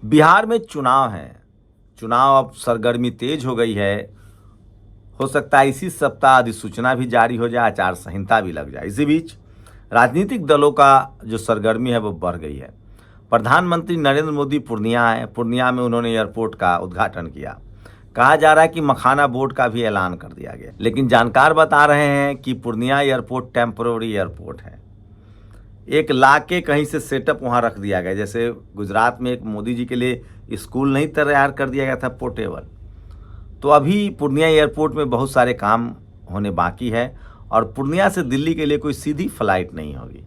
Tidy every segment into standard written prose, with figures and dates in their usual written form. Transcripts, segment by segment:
बिहार में चुनाव है। चुनाव अब सरगर्मी तेज हो गई है। हो सकता है इसी सप्ताह अधिसूचना भी जारी हो जाए, आचार संहिता भी लग जाए। इसी बीच राजनीतिक दलों का जो सरगर्मी है वो बढ़ गई है। प्रधानमंत्री नरेंद्र मोदी पूर्णिया आए। पूर्णिया में उन्होंने एयरपोर्ट का उद्घाटन किया। कहा जा रहा है कि मखाना बोर्ड का भी ऐलान कर दिया गया, लेकिन जानकार बता रहे हैं कि पूर्णिया एयरपोर्ट टेम्पररी एयरपोर्ट है। एक ला के कहीं से सेटअप वहाँ रख दिया गया, जैसे गुजरात में एक मोदी जी के लिए स्कूल नहीं तैयार कर दिया गया था पोर्टेबल। तो अभी पूर्णिया एयरपोर्ट में बहुत सारे काम होने बाकी है और पूर्णिया से दिल्ली के लिए कोई सीधी फ्लाइट नहीं होगी।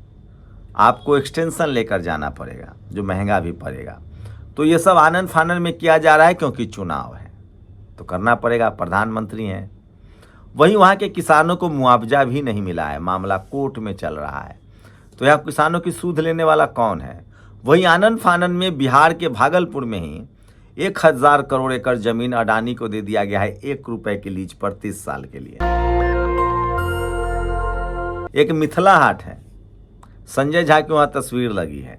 आपको एक्सटेंशन लेकर जाना पड़ेगा, जो महंगा भी पड़ेगा। तो ये सब आनन फानन में किया जा रहा है क्योंकि चुनाव है तो करना पड़ेगा, प्रधानमंत्री हैं। वहीं वहाँ के किसानों को मुआवजा भी नहीं मिला है, मामला कोर्ट में चल रहा है। तो यह किसानों की सूद लेने वाला कौन है? वहीं आनन फानन में बिहार के भागलपुर में ही 1000 करोड़ एकड़ जमीन अडानी को दे दिया गया है, 1 रुपए की लीज पर 30 साल के लिए। एक मिथिला हाट है, संजय झा की वहाँ तस्वीर लगी है।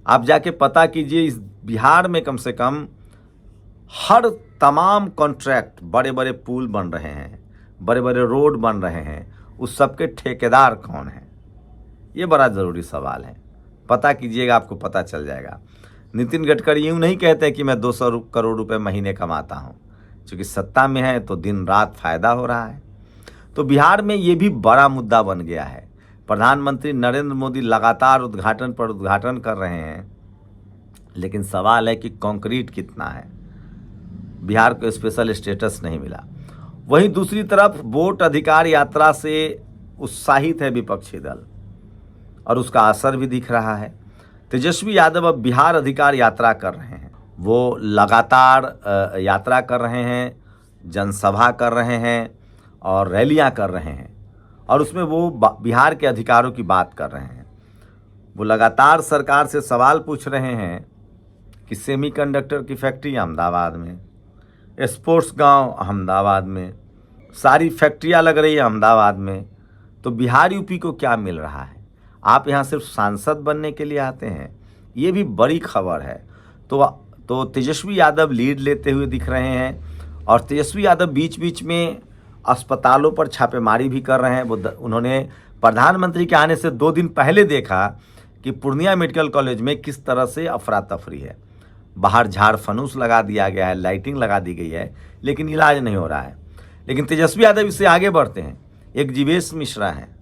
आप जाके पता कीजिए, इस बिहार में कम से कम हर तमाम कॉन्ट्रैक्ट, बड़े बड़े पुल बन रहे हैं, बड़े बड़े रोड बन रहे हैं, उस सबके ठेकेदार कौन हैं? ये बड़ा ज़रूरी सवाल है। पता कीजिएगा, आपको पता चल जाएगा। नितिन गडकरी यूँ नहीं कहते कि मैं 200 करोड़ रुपए महीने कमाता हूँ, क्योंकि सत्ता में है तो दिन रात फायदा हो रहा है। तो बिहार में ये भी बड़ा मुद्दा बन गया है। प्रधानमंत्री नरेंद्र मोदी लगातार उद्घाटन पर उद्घाटन कर रहे हैं, लेकिन सवाल है कि कंक्रीट कितना है। बिहार को स्पेशल स्टेटस नहीं मिला। वहीं दूसरी तरफ वोट अधिकार यात्रा से उत्साहित है विपक्षी दल और उसका असर भी दिख रहा है। तेजस्वी यादव अब बिहार अधिकार यात्रा कर रहे हैं। वो लगातार यात्रा कर रहे हैं, जनसभा कर रहे हैं और रैलियां कर रहे हैं, और उसमें वो बिहार के अधिकारों की बात कर रहे हैं। वो लगातार सरकार से सवाल पूछ रहे हैं कि सेमीकंडक्टर की फैक्ट्री अहमदाबाद में, स्पोर्ट्स गांव अहमदाबाद में, सारी फैक्ट्रियां लग रही है अहमदाबाद में, तो बिहार यूपी को क्या मिल रहा है? आप यहाँ सिर्फ सांसद बनने के लिए आते हैं? ये भी बड़ी खबर है। तो तेजस्वी यादव लीड लेते हुए दिख रहे हैं, और तेजस्वी यादव बीच बीच में अस्पतालों पर छापेमारी भी कर रहे हैं। उन्होंने प्रधानमंत्री के आने से 2 दिन पहले देखा कि पूर्णिया मेडिकल कॉलेज में किस तरह से अफरा तफरी है। बाहर झाड़ फनूस लगा दिया गया है, लाइटिंग लगा दी गई है, लेकिन इलाज नहीं हो रहा है। लेकिन तेजस्वी यादव इससे आगे बढ़ते हैं। एक जीवेश मिश्रा हैं,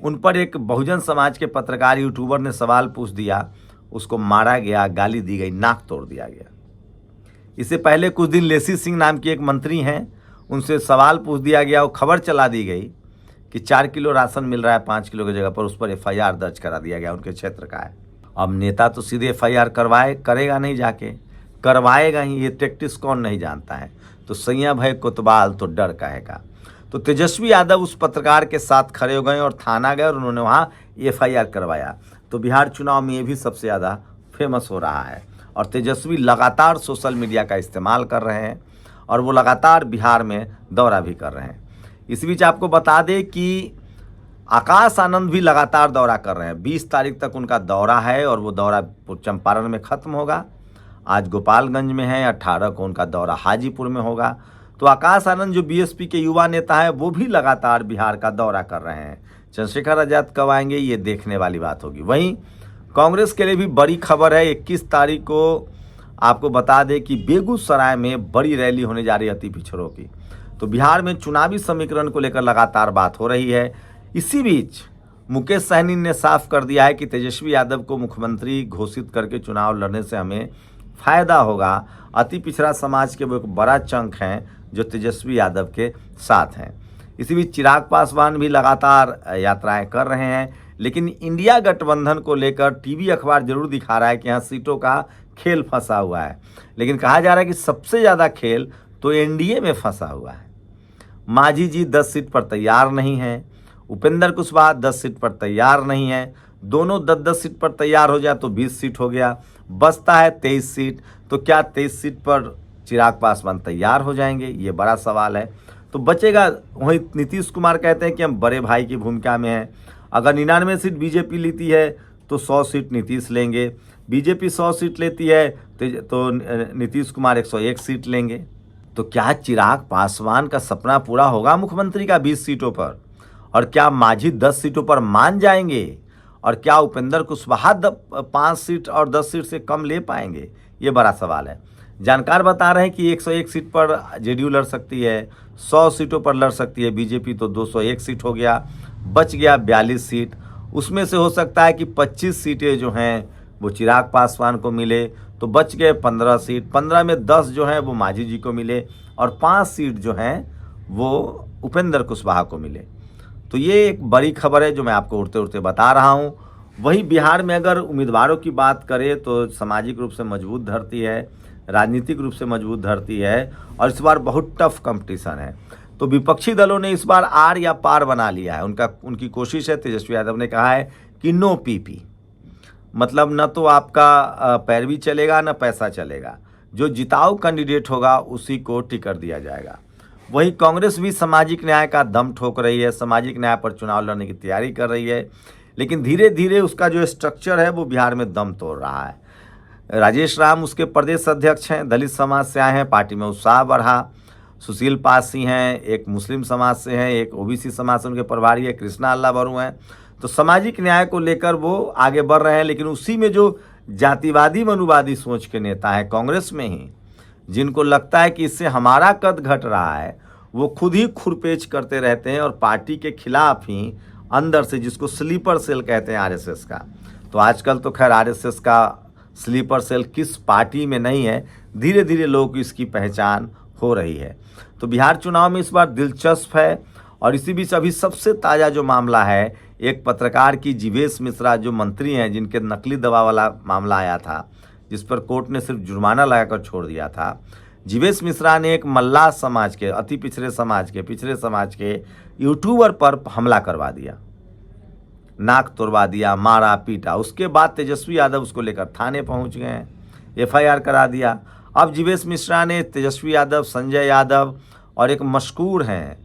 उन पर एक बहुजन समाज के पत्रकार यूट्यूबर ने सवाल पूछ दिया, उसको मारा गया, गाली दी गई, नाक तोड़ दिया गया। इससे पहले कुछ दिन लेसी सिंह नाम की एक मंत्री हैं, उनसे सवाल पूछ दिया गया, वो खबर चला दी गई कि 4 किलो राशन मिल रहा है 5 किलो की जगह पर, उस पर FIR दर्ज करा दिया गया, उनके क्षेत्र का है। अब नेता तो सीधे FIR करेगा नहीं, जाके करवाएगा ही। ये टैक्टिस कौन नहीं जानता है? तो सैया भय कोतवाल तो डर कहेगा। तो तेजस्वी यादव उस पत्रकार के साथ खड़े हो गए और थाना गए और उन्होंने वहाँ FIR करवाया। तो बिहार चुनाव में ये भी सबसे ज़्यादा फेमस हो रहा है, और तेजस्वी लगातार सोशल मीडिया का इस्तेमाल कर रहे हैं और वो लगातार बिहार में दौरा भी कर रहे हैं। इस बीच आपको बता दें कि आकाश आनंद भी लगातार दौरा कर रहे हैं। 20 तारीख तक उनका दौरा है और वो दौरा चंपारण में ख़त्म होगा। आज गोपालगंज में है, 18 को उनका दौरा हाजीपुर में होगा। तो आकाश आनंद जो BSP के युवा नेता है, वो भी लगातार बिहार का दौरा कर रहे हैं। चंद्रशेखर आजाद कब आएंगे, ये देखने वाली बात होगी। वहीं कांग्रेस के लिए भी बड़ी खबर है। 21 तारीख को आपको बता दें कि बेगूसराय में बड़ी रैली होने जा रही है अति पिछड़ों की। तो बिहार में चुनावी समीकरण को लेकर लगातार बात हो रही है। इसी बीच मुकेश सहनी ने साफ कर दिया है कि तेजस्वी यादव को मुख्यमंत्री घोषित करके चुनाव लड़ने से हमें फ़ायदा होगा। अति पिछड़ा समाज के वो एक बड़ा चंक हैं जो तेजस्वी यादव के साथ हैं। इसी बीच चिराग पासवान भी लगातार यात्राएं कर रहे हैं, लेकिन इंडिया गठबंधन को लेकर टीवी अखबार जरूर दिखा रहा है कि यहाँ सीटों का खेल फंसा हुआ है, लेकिन कहा जा रहा है कि सबसे ज़्यादा खेल तो NDA में फंसा हुआ है। मांझी जी 10 सीट पर तैयार नहीं हैं, उपेंद्र कुशवाहा 10 सीट पर तैयार नहीं है। दोनों 10-10 सीट पर तैयार हो जाए तो 20 सीट हो गया, बचता है 23 सीट। तो क्या 23 सीट पर चिराग पासवान तैयार हो जाएंगे? ये बड़ा सवाल है। तो बचेगा, वहीं नीतीश कुमार कहते हैं कि हम बड़े भाई की भूमिका में हैं। अगर 99 सीट BJP लेती है तो 100 सीट नीतीश लेंगे। बीजेपी 100 सीट लेती है तो नीतीश कुमार 101 सीट लेंगे। तो क्या चिराग पासवान का सपना पूरा होगा मुख्यमंत्री का 20 सीटों पर? और क्या मांझी 10 सीटों पर मान जाएंगे? और क्या उपेंद्र कुशवाहा 5 सीट और 10 सीट से कम ले पाएंगे? ये बड़ा सवाल है। जानकार बता रहे हैं कि 101 सीट पर जेडीयू लड़ सकती है, 100 सीटों पर लड़ सकती है बीजेपी, तो 201 सीट हो गया, बच गया 42 सीट। उसमें से हो सकता है कि 25 सीटें जो हैं वो चिराग पासवान को मिले, तो बच गए 15 सीट। 15 में 10 जो हैं वो मांझी जी को मिले और 5 सीट जो हैं वो उपेंद्र कुशवाहा को मिले। तो ये एक बड़ी खबर है जो मैं आपको उड़ते उड़ते बता रहा हूँ। वही बिहार में अगर उम्मीदवारों की बात करें तो सामाजिक रूप से मजबूत धरती है, राजनीतिक रूप से मजबूत धरती है और इस बार बहुत टफ कंपटीशन है। तो विपक्षी दलों ने इस बार आर या पार बना लिया है। उनकी कोशिश है। तेजस्वी यादव ने कहा है कि नो पीपी, मतलब न तो आपका पैरवी चलेगा न पैसा चलेगा, जो जिताऊ कैंडिडेट होगा उसी को टिकट दिया जाएगा। वहीं कांग्रेस भी सामाजिक न्याय का दम ठोक रही है, सामाजिक न्याय पर चुनाव लड़ने की तैयारी कर रही है, लेकिन धीरे धीरे उसका जो स्ट्रक्चर है वो बिहार में दम तोड़ रहा है। राजेश राम उसके प्रदेश अध्यक्ष हैं, दलित समाज से आए हैं, पार्टी में उत्साह बढ़ा। सुशील पासी हैं, एक मुस्लिम समाज से हैं, एक ओबीसी समाज से उनके प्रभारी है, कृष्णा अल्लाह बरू हैं। तो सामाजिक न्याय को लेकर वो आगे बढ़ रहे हैं, लेकिन उसी में जो जातिवादी मनुवादी सोच के नेता हैं कांग्रेस में ही, जिनको लगता है कि इससे हमारा कद घट रहा है, वो खुद ही खुरपेच करते रहते हैं और पार्टी के खिलाफ ही अंदर से, जिसको स्लीपर सेल कहते हैं आरएसएस का। तो आजकल तो खैर आरएसएस का स्लीपर सेल किस पार्टी में नहीं है, धीरे धीरे लोगों की इसकी पहचान हो रही है। तो बिहार चुनाव में इस बार दिलचस्प है। और इसी बीच अभी सबसे ताज़ा जो मामला है, एक पत्रकार की जीवेश मिश्रा जो मंत्री हैं, जिनके नकली दवा वाला मामला आया था, जिस पर कोर्ट ने सिर्फ जुर्माना लगाकर छोड़ दिया था। जीवेश मिश्रा ने एक मल्लाह समाज के, अति पिछड़े समाज के यूट्यूबर पर हमला करवा दिया, नाक तोड़वा दिया, मारा पीटा। उसके बाद तेजस्वी यादव उसको लेकर थाने पहुंच गए हैं, एफआईआर करा दिया। अब जीवेश मिश्रा ने तेजस्वी यादव, संजय यादव और एक मशहूर हैं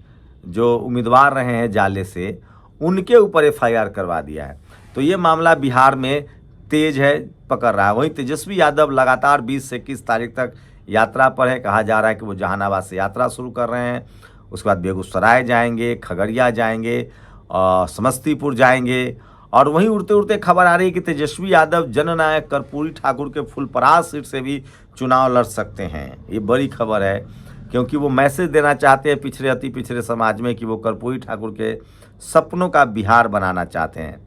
जो उम्मीदवार रहे हैं जाले से, उनके ऊपर एफआईआर करवा दिया है। तो ये मामला बिहार में तेज है, पकड़ रहा है। वहीं तेजस्वी यादव लगातार 20 से 21 तारीख तक यात्रा पर है। कहा जा रहा है कि वो जहानाबाद से यात्रा शुरू कर रहे हैं, उसके बाद बेगूसराय जाएंगे, खगड़िया जाएंगे, समस्तीपुर जाएंगे। और वहीं उड़ते उड़ते खबर आ रही है कि तेजस्वी यादव जननायक कर्पूरी ठाकुर के फुलपरास सीट से भी चुनाव लड़ सकते हैं। ये बड़ी खबर है, क्योंकि वो मैसेज देना चाहते हैं पिछड़े, अति पिछड़े समाज में कि वो कर्पूरी ठाकुर के सपनों का बिहार बनाना चाहते हैं।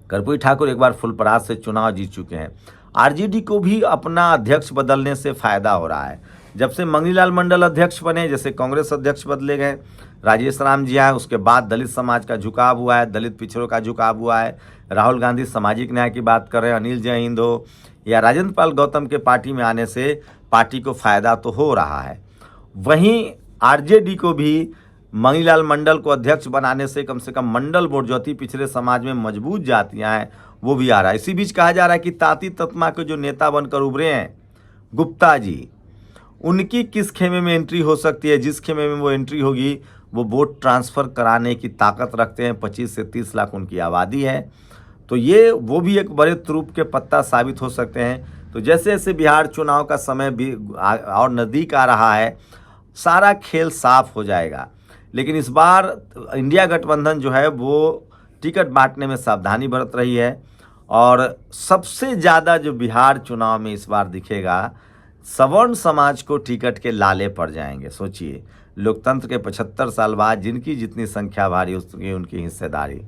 कर्पूरी ठाकुर एक बार फुलपरास से चुनाव जीत चुके हैं। आरजेडी को भी अपना अध्यक्ष बदलने से फायदा हो रहा है। जब से मंगनीलाल मंडल अध्यक्ष बने, जैसे कांग्रेस अध्यक्ष बदले गए, राजेश राम जी आए, उसके बाद दलित समाज का झुकाव हुआ है, दलित पिछड़ों का झुकाव हुआ है। राहुल गांधी सामाजिक न्याय की बात कर रहे हैं, अनिल जय हिंद हो या राजेंद्र पाल गौतम के पार्टी में आने से पार्टी को फायदा तो हो रहा है। वहीं आरजेडी को भी मंगनीलाल मंडल को अध्यक्ष बनाने से कम मंडल बोर्ड, जो अति पिछड़े समाज में मजबूत जातियां हैं, वो भी आ रहा है। इसी बीच कहा जा रहा है कि ताती तत्मा के जो नेता बनकर उभरे हैं गुप्ता जी, उनकी किस खेमे में एंट्री हो सकती है। जिस खेमे में वो एंट्री होगी वो वोट ट्रांसफ़र कराने की ताकत रखते हैं। 25 से 30 लाख उनकी आबादी है। तो ये वो भी एक बड़े तुरूप के पत्ता साबित हो सकते हैं। तो जैसे जैसे बिहार चुनाव का समय भी और नज़दीक आ रहा है, सारा खेल साफ हो जाएगा। लेकिन इस बार इंडिया गठबंधन जो है वो टिकट बांटने में सावधानी बरत रही है। और सबसे ज़्यादा जो बिहार चुनाव में इस बार दिखेगा, सवर्ण समाज को टिकट के लाले पड़ जाएंगे। सोचिए, लोकतंत्र के 75 साल बाद जिनकी जितनी संख्या भारी उसकी उनकी हिस्सेदारी।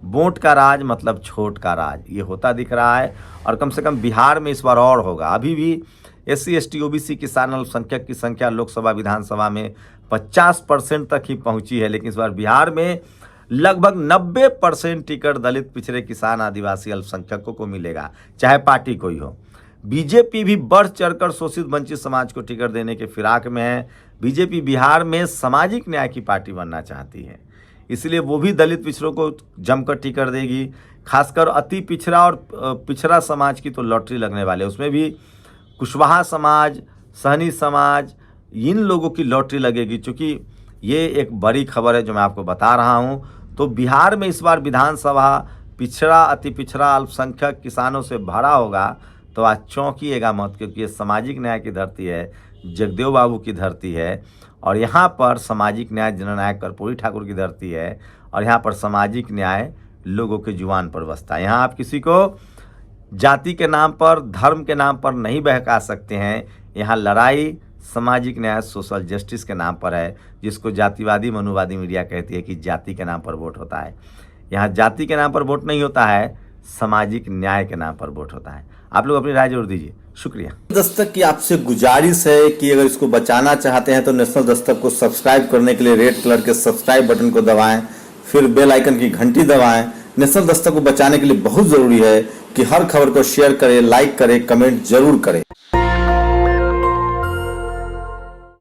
वोट का राज मतलब छोट का राज, ये होता दिख रहा है। और कम से कम बिहार में इस बार और होगा। अभी भी SC ST OBC किसान अल्पसंख्यक की संख्या लोकसभा विधानसभा में 50% तक ही पहुंची है, लेकिन इस बार बिहार में लगभग 90% टिकट दलित, पिछड़े, किसान, आदिवासी, अल्पसंख्यकों को मिलेगा, चाहे पार्टी कोई हो। बीजेपी भी बढ़ चढ़कर शोषित वंचित समाज को टिकट देने के फिराक में है। बीजेपी बिहार में सामाजिक न्याय की पार्टी बनना चाहती है, इसलिए वो भी दलित पिछड़ों को जमकर टिकट देगी। खासकर अति पिछड़ा और पिछड़ा समाज की तो लॉटरी लगने वाले, उसमें भी कुशवाहा समाज, सहनी समाज, इन लोगों की लॉटरी लगेगी। चूँकि ये एक बड़ी खबर है जो मैं आपको बता रहा हूँ। तो बिहार में इस बार विधानसभा पिछड़ा, अति पिछड़ा, अल्पसंख्यक, किसानों से भरा होगा। तो आज चौंकिएगा मत, क्योंकि ये सामाजिक न्याय की धरती है, जगदेव बाबू की धरती है, और यहाँ पर सामाजिक न्याय जननायक कर्पूरी ठाकुर की धरती है, और यहाँ पर सामाजिक न्याय लोगों के जुबान पर बसता है। यहाँ आप किसी को जाति के नाम पर, धर्म के नाम पर नहीं बहका सकते हैं। यहाँ लड़ाई सामाजिक न्याय, सोशल जस्टिस के नाम पर है, जिसको जातिवादी मनुवादी मीडिया कहती है कि जाति के नाम पर वोट होता है। यहाँ जाति के नाम पर वोट नहीं होता है, सामाजिक न्याय के नाम पर वोट होता है। आप लोग अपनी राय जरूर दीजिए। शुक्रिया। दस्तक की आपसे गुजारिश है कि अगर इसको बचाना चाहते हैं तो नेशनल दस्तक को सब्सक्राइब करने के लिए रेड कलर के सब्सक्राइब बटन को दबाएं, फिर बेल आइकन की घंटी दबाएं। नेशनल दस्तक को बचाने के लिए बहुत जरूरी है कि हर खबर को शेयर करें, लाइक करें, कमेंट जरूर करें।